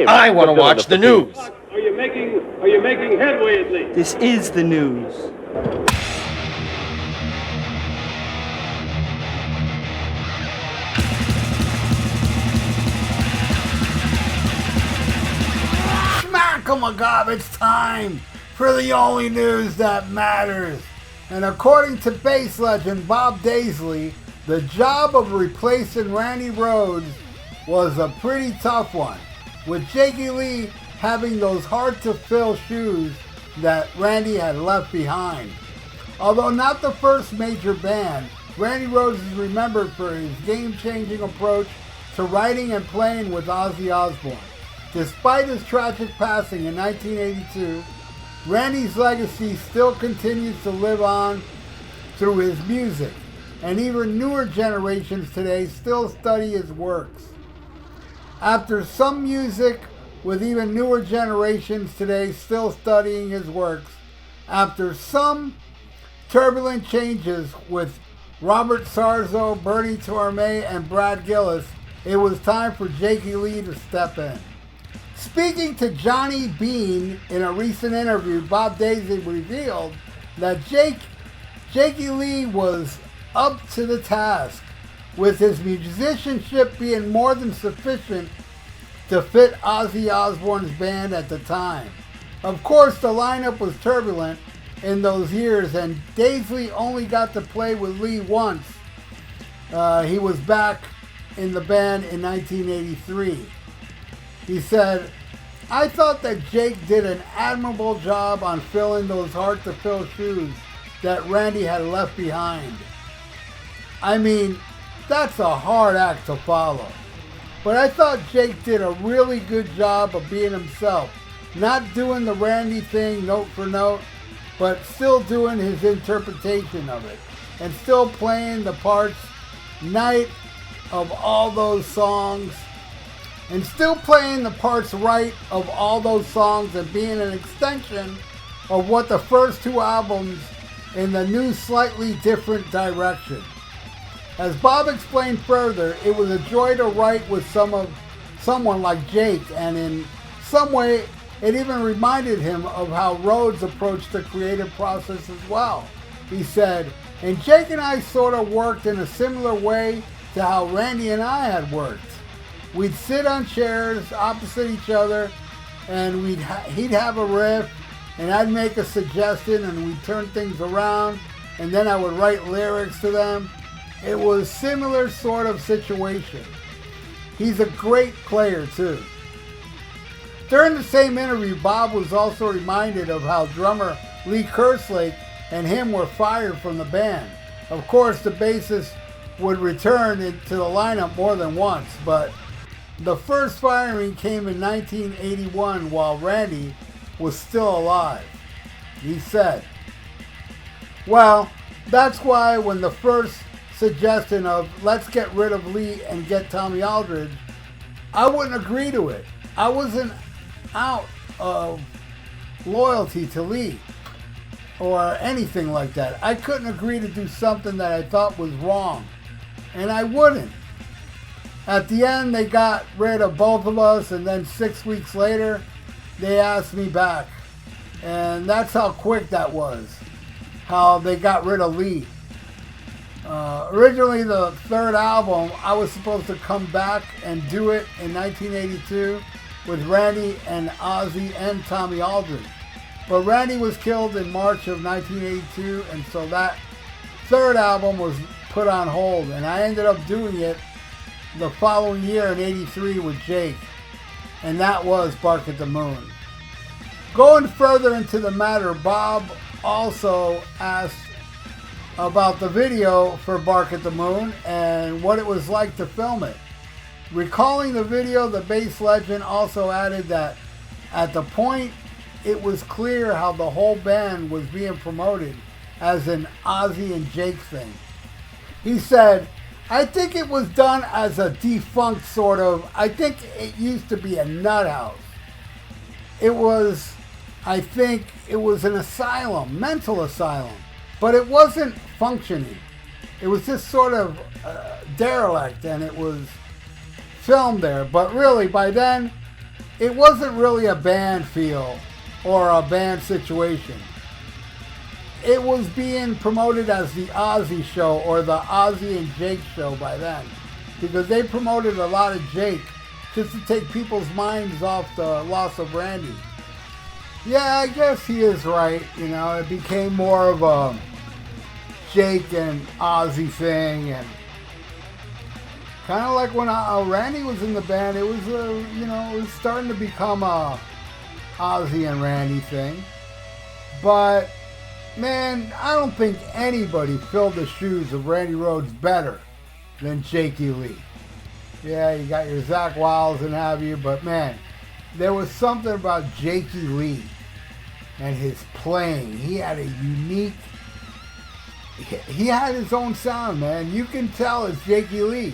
him. I want to watch the news. Are you making headway at least? This is the news. Smack-a-ma-gob, it's time for the only news that matters. And according to bass legend Bob Daisley, the job of replacing Randy Rhoads was a pretty tough one, with Jakey Lee having those hard-to-fill shoes that Randy had left behind. Although not the first major band, Randy Rhoads is remembered for his game-changing approach to writing and playing with Ozzy Osbourne. Despite his tragic passing in 1982, Randy's legacy still continues to live on through his music, and even newer generations today still study his works. After some music, with even newer generations today still studying his works, after some turbulent changes with Robert Sarzo, Bernie Torme, and Brad Gillis, it was time for Jakey Lee to step in. Speaking to Johnny Bean in a recent interview, Bob Daisley revealed that Jakey Lee was up to the task, with his musicianship being more than sufficient to fit Ozzy Osbourne's band at the time. Of course, the lineup was turbulent in those years, and Daisley only got to play with Lee once. He was back in the band in 1983. He said, "I thought that Jake did an admirable job on filling those hard-to-fill shoes that Randy had left behind. I mean, that's a hard act to follow. But I thought Jake did a really good job of being himself, not doing the Randy thing note for note, but still doing his interpretation of it, and still playing the parts right of all those songs, and being an extension of what the first two albums in the new slightly different direction." As Bob explained further, it was a joy to write with someone like Jake, and in some way it even reminded him of how Rhoads approached the creative process as well. He said, "And Jake and I sort of worked in a similar way to how Randy and I had worked. We'd sit on chairs opposite each other, and he'd have a riff, and I'd make a suggestion, and we'd turn things around, and then I would write lyrics to them. It was similar sort of situation. He's a great player too." During the same interview, Bob was also reminded of how drummer Lee Kerslake and him were fired from the band. Of course, the bassist would return into the lineup more than once, but the first firing came in 1981 while Randy was still alive. He said, "Well, that's why when the first suggestion of let's get rid of Lee and get Tommy Aldridge, I wouldn't agree to it. I wasn't out of loyalty to Lee or anything like that. I couldn't agree to do something that I thought was wrong, and I wouldn't. At the end, they got rid of both of us, and then 6 weeks later, they asked me back. And that's how quick that was, how they got rid of Lee. Originally, the third album, I was supposed to come back and do it in 1982 with Randy and Ozzy and Tommy Aldridge. But Randy was killed in March of 1982, and so that third album was put on hold, and I ended up doing it the following year in 83 with Jake, and that was Bark at the Moon." Going further into the matter, Bob also asked about the video for Bark at the Moon and what it was like to film it. Recalling the video, the bass legend also added that at the point it was clear how the whole band was being promoted as an Ozzy and Jake thing. He said, "I think it was done as a defunct sort of, I think it used to be a nut house. I think it was an asylum, mental asylum, but it wasn't functioning. It was just sort of derelict, and it was filmed there. But really, by then, it wasn't really a band feel or a band situation. It was being promoted as the Ozzy show or the Ozzy and Jake show by then, because they promoted a lot of Jake just to take people's minds off the loss of Randy. Yeah, I guess he is right. You know, it became more of a Jake and Ozzy thing, and kind of like when Randy was in the band, it was it was starting to become a Ozzy and Randy thing. But man, I don't think anybody filled the shoes of Randy Rhoads better than Jakey Lee. Yeah, you got your Zach Wiles and have you, but man, there was something about Jakey Lee and his playing. He had a unique, he had his own sound, man. You can tell it's Jakey Lee.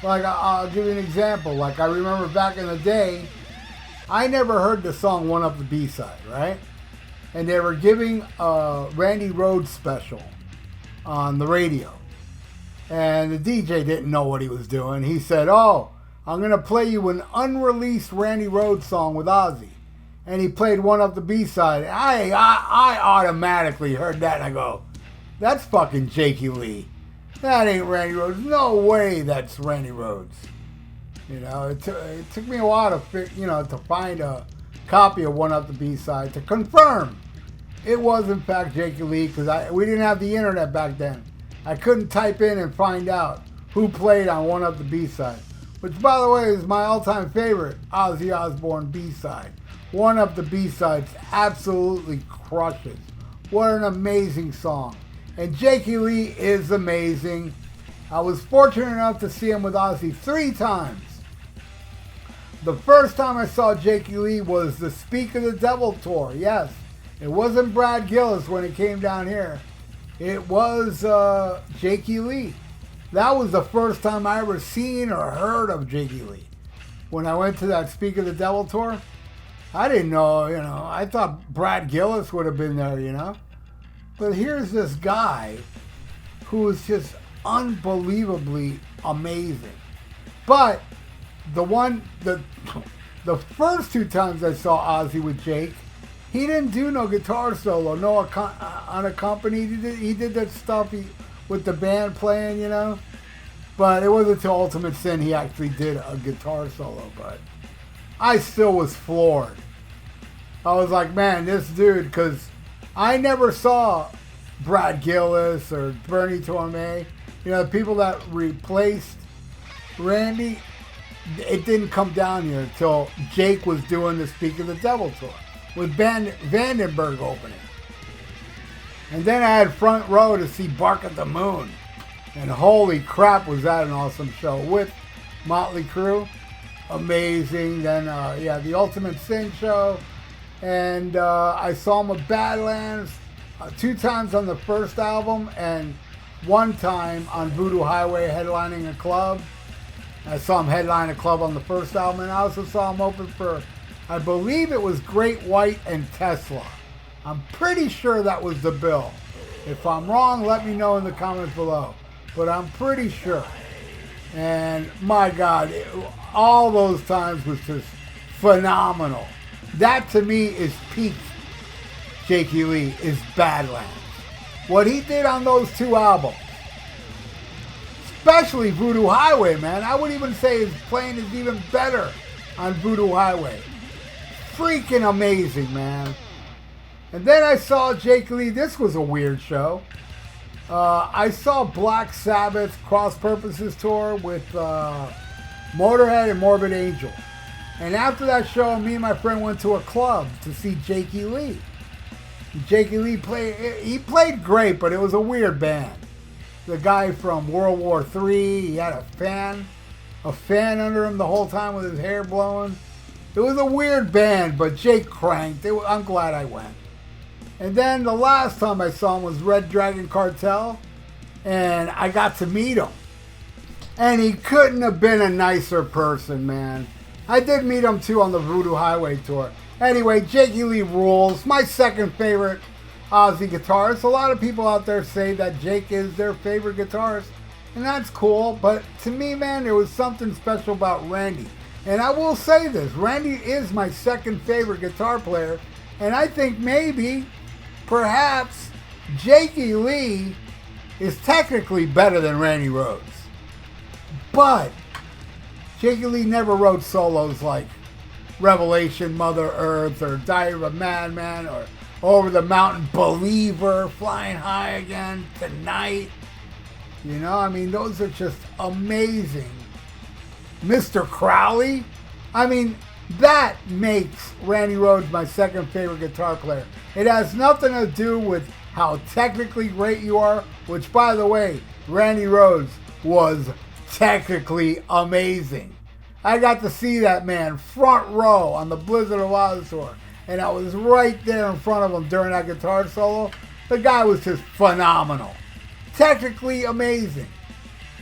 Like, I'll give you an example. Like, I remember back in the day, I never heard the song One Up the B-side, right? And they were giving a Randy Rhoads special on the radio. And the DJ didn't know what he was doing. He said, "Oh, I'm going to play you an unreleased Randy Rhoads song with Ozzy." And he played One Up the B-side. I automatically heard that and I go, that's fucking Jakey Lee. That ain't Randy Rhoads. No way that's Randy Rhoads. You know, it took me a while to find a copy of One Up the B-side to confirm it was in fact Jakey Lee, because we didn't have the internet back then. I couldn't type in and find out who played on One Up the B-side, which, by the way, is my all-time favorite Ozzy Osbourne B-side. One Up the B-sides absolutely crushes. What an amazing song. And Jakey Lee is amazing. I was fortunate enough to see him with Ozzy 3 times. The first time I saw Jakey Lee was the Speak of the Devil tour. Yes, it wasn't Brad Gillis when it came down here. It was Jakey Lee. That was the first time I ever seen or heard of Jakey Lee. When I went to that Speak of the Devil tour, I didn't know, I thought Brad Gillis would have been there, But here's this guy who is just unbelievably amazing. But the first 2 times I saw Ozzy with Jake, he didn't do no guitar solo, no unaccompanied. He did that stuff with the band playing, But it wasn't until Ultimate Sin he actually did a guitar solo. But I still was floored. I was like, man, this dude, because I never saw Brad Gillis or Bernie Torme, the people that replaced Randy. It didn't come down here until Jake was doing the Speak of the Devil tour with Vandenberg opening. And then I had front row to see Bark at the Moon. And holy crap, was that an awesome show with Motley Crue. Amazing. Then, the Ultimate Sin show. And I saw him with Badlands 2 times on the first album and 1 time on Voodoo Highway headlining a club. I saw him headline a club on the first album, and I also saw him open for, I believe it was Great White and Tesla. I'm pretty sure that was the bill. If I'm wrong, let me know in the comments below. But I'm pretty sure. And my God, all those times was just phenomenal. That to me is peak Jakey Lee, is Badlands. What he did on those 2 albums, especially Voodoo Highway, man. I would even say his playing is even better on Voodoo Highway. Freaking amazing, man. And then I saw Jakey Lee. This was a weird show. I saw Black Sabbath's Cross Purposes tour with Motorhead and Morbid Angel. And after that show, me and my friend went to a club to see Jakey Lee. Jakey Lee played great, but it was a weird band. The guy from World War III, he had a fan under him the whole time with his hair blowing. It was a weird band, but Jake cranked. I'm glad I went. And then the last time I saw him was Red Dragon Cartel, and I got to meet him. And he couldn't have been a nicer person, man. I did meet him too on the Voodoo Highway tour. Anyway, Jakey Lee rules. My second favorite Ozzy guitarist. A lot of people out there say that Jake is their favorite guitarist, and that's cool. But to me, man, there was something special about Randy. And I will say this, Randy is my second favorite guitar player, and I think maybe, perhaps, Jakey Lee is technically better than Randy Rhoads. But Jakey Lee never wrote solos like Revelation, Mother Earth, or Diary of a Madman, or Over the Mountain, Believer, Flying High Again, Tonight. You know, I mean, those are just amazing. Mr. Crowley. I mean, that makes Randy Rhoads my second favorite guitar player. It has nothing to do with how technically great you are, which, by the way, Randy Rhoads was technically amazing. I got to see that man front row on the Blizzard of Oz tour, and I was right there in front of him during that guitar solo. The guy was just phenomenal. Technically amazing.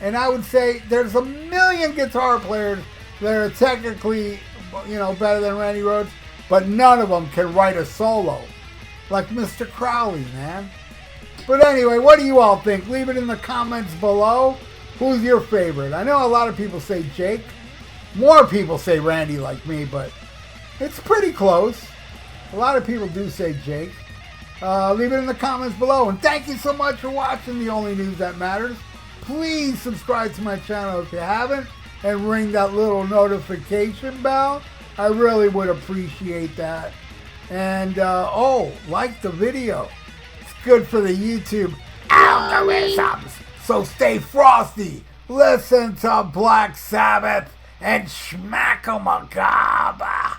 And I would say there's a million guitar players that are technically, you know, better than Randy Rhoads, but none of them can write a solo like Mr. Crowley, man. But anyway, what do you all think? Leave it in the comments below. Who's your favorite? I know a lot of people say Jake. More people say Randy like me, but it's pretty close. A lot of people do say Jake. Leave it in the comments below. And thank you so much for watching The Only News That Matters. Please subscribe to my channel if you haven't, and ring that little notification bell. I really would appreciate that. And, like the video. It's good for the YouTube algorithms. So stay frosty. Listen to Black Sabbath and Schmack-a-Macabre.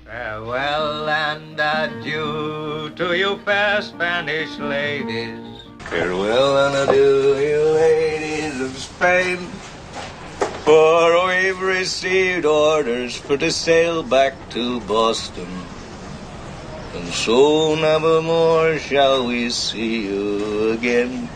Farewell and adieu to you fair Spanish ladies. Farewell and adieu, you ladies of Spain. For we've received orders for to sail back to Boston. And so never more shall we see you again.